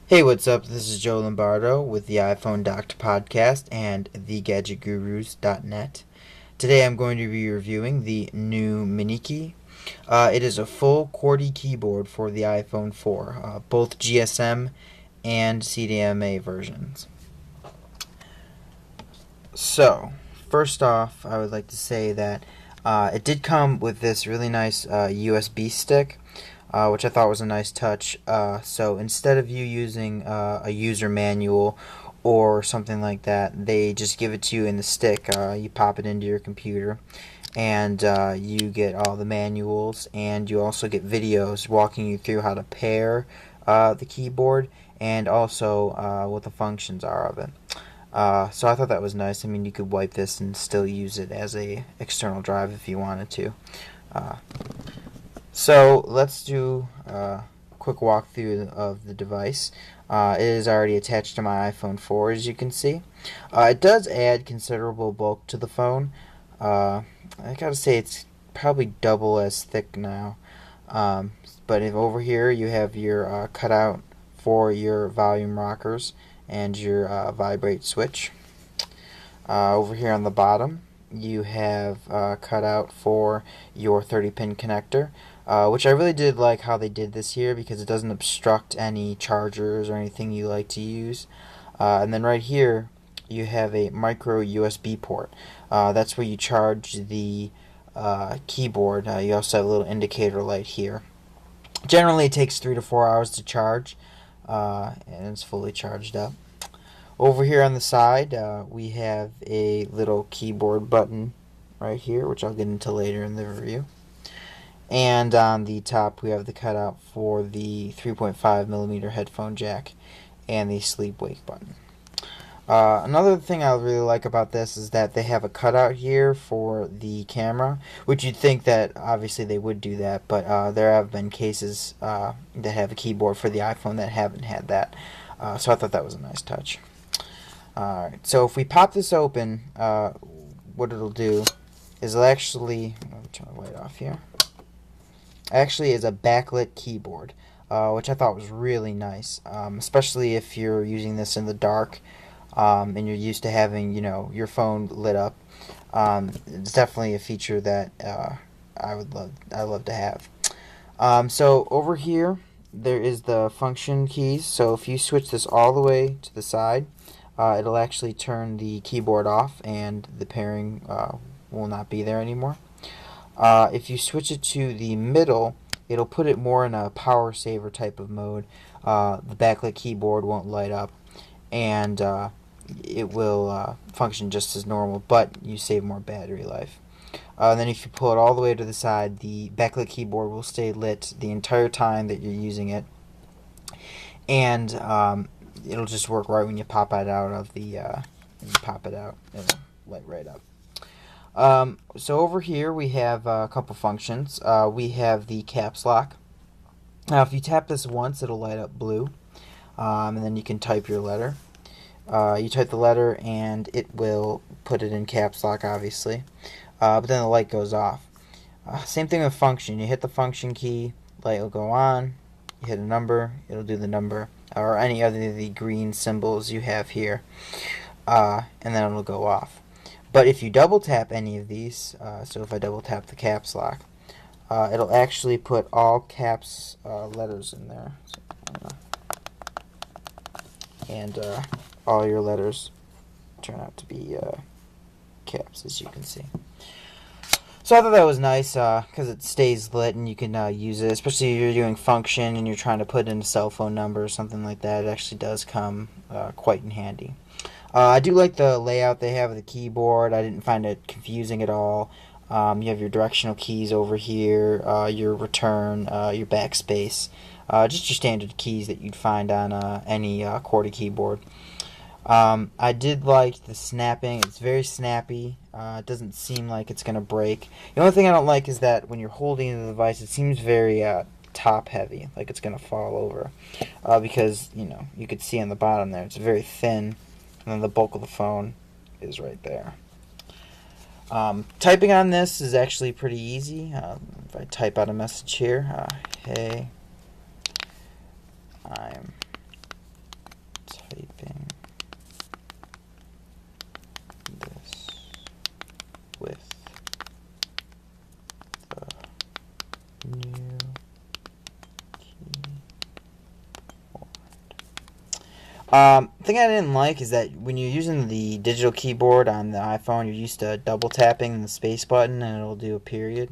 Hey, what's up? This is Joe Lombardo with the iPhone Doctor Podcast and thegadgetgurus.net. Today I'm going to be reviewing the Nuu MiniKey. It is a full QWERTY keyboard for the iPhone 4, both GSM and CDMA versions. So, first off, I would like to say that it did come with this really nice USB stick, which I thought was a nice touch. So instead of you using a user manual or something like that, they just give it to you in the stick. You pop it into your computer, and you get all the manuals, and you also get videos walking you through how to pair the keyboard and also what the functions are of it. So I thought that was nice. I mean, you could wipe this and still use it as a external drive if you wanted to. Uh, so let's do a quick walkthrough of the device. It is already attached to my iPhone 4, as you can see. It does add considerable bulk to the phone. I gotta say it's probably double as thick now. But if over here you have your cutout for your volume rockers and your vibrate switch. Over here on the bottom you have cut out for your 30-pin connector, which I really did like how they did this here because it doesn't obstruct any chargers or anything you like to use. And then right here you have a micro USB port. That's where you charge the keyboard. You also have a little indicator light here. Generally it takes 3 to 4 hours to charge, and it's fully charged up. Over here on the side, we have a little keyboard button right here, which I'll get into later in the review. And on the top, we have the cutout for the 3.5mm headphone jack and the sleep-wake button. Another thing I really like about this is that they have a cutout here for the camera, which you'd think that obviously they would do that, but there have been cases that have a keyboard for the iPhone that haven't had that. So I thought that was a nice touch. Alright, so if we pop this open, what it'll do is it'll actually, let me turn the light off here, actually is a backlit keyboard, which I thought was really nice, especially if you're using this in the dark, and you're used to having, your phone lit up. It's definitely a feature that I love to have. So over here, there is the function keys. So if you switch this all the way to the side, it'll actually turn the keyboard off and the pairing will not be there anymore. If you switch it to the middle, it'll put it more in a power saver type of mode. The backlit keyboard won't light up, and it will function just as normal, but you save more battery life. And then if you pull it all the way to the side, the backlit keyboard will stay lit the entire time that you're using it, and it'll just work right when you pop it out of the it'll light right up. So over here we have a couple functions. We have the caps lock. Now if you tap this once, it'll light up blue, and then you can type your letter. You type the letter and it will put it in caps lock, obviously, but then the light goes off. Same thing with function. You hit the function key, light will go on. You hit a number, it'll do the number, or any other of the green symbols you have here, and then it'll go off. But if you double tap any of these, so if I double tap the caps lock, it'll actually put all caps letters in there, and all your letters turn out to be caps, as you can see. So I thought that was nice because it stays lit and you can use it, especially if you're doing function and you're trying to put in a cell phone number or something like that. It actually does come quite in handy. I do like the layout they have of the keyboard. I didn't find it confusing at all. You have your directional keys over here, your return, your backspace, just your standard keys that you'd find on any QWERTY keyboard. I did like the snapping. It's very snappy. It doesn't seem like it's going to break. The only thing I don't like is that when you're holding the device, it seems very top heavy, like it's going to fall over, because you could see on the bottom there it's very thin, and then the bulk of the phone is right there. Typing on this is actually pretty easy. If I type out a message here, hey, I'm Thing I didn't like is that when you're using the digital keyboard on the iPhone, you're used to double tapping the space button and it'll do a period.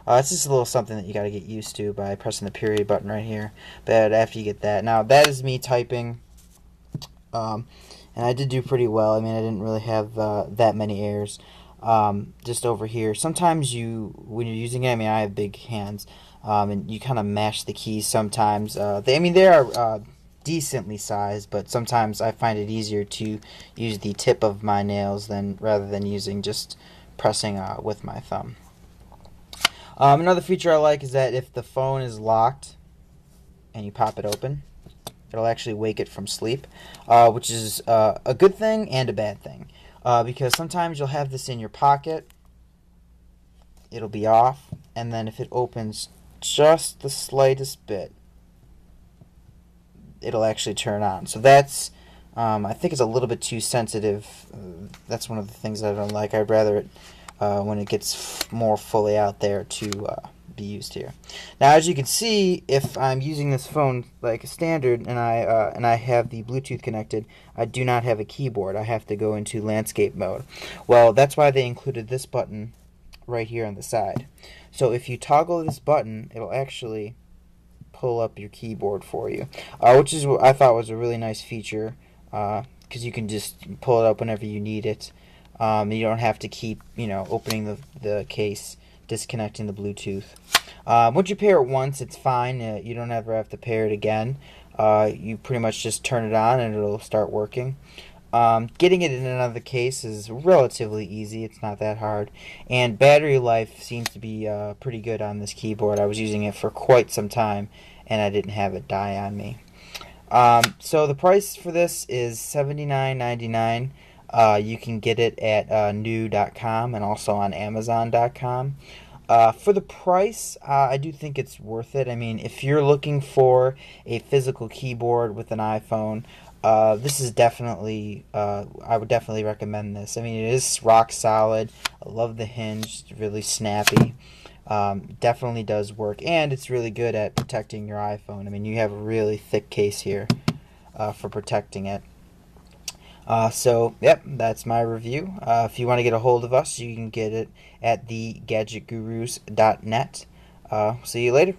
It's just a little something that you got to get used to by pressing the period button right here. But after you get that, now that is me typing, and I did do pretty well. I mean, I didn't really have that many errors. Just over here, sometimes when you're using it, I mean, I have big hands, and you kind of mash the keys sometimes. They are decently sized, but sometimes I find it easier to use the tip of my nails rather than using just pressing with my thumb. Another feature I like is that if the phone is locked and you pop it open, it'll actually wake it from sleep, which is a good thing and a bad thing, because sometimes you'll have this in your pocket, it'll be off, and then if it opens just the slightest bit, it'll actually turn on. So that's, I think it's a little bit too sensitive. That's one of the things I don't like. I'd rather it when it gets more fully out there to be used here. Now, as you can see, if I'm using this phone like a standard and I have the Bluetooth connected, I do not have a keyboard. I have to go into landscape mode. Well, that's why they included this button right here on the side. So if you toggle this button, it'll actually pull up your keyboard for you, which is what I thought was a really nice feature, because you can just pull it up whenever you need it. You don't have to keep, opening the case, disconnecting the Bluetooth. Once you pair it once, it's fine. You don't ever have to pair it again. You pretty much just turn it on and it'll start working. Getting it in another case is relatively easy. It's not that hard. And battery life seems to be pretty good on this keyboard. I was using it for quite some time and I didn't have it die on me. So the price for this is $79.99. You can get it at Nuu.com and also on Amazon.com. For the price, I do think it's worth it. I mean, if you're looking for a physical keyboard with an iPhone, this is definitely, I would definitely recommend this. I mean, it is rock solid. I love the hinge. It's really snappy. Definitely does work, and it's really good at protecting your iPhone. I mean, you have a really thick case here for protecting it. So, yep, that's my review. If you want to get a hold of us, you can get it at thegadgetgurus.net. See you later.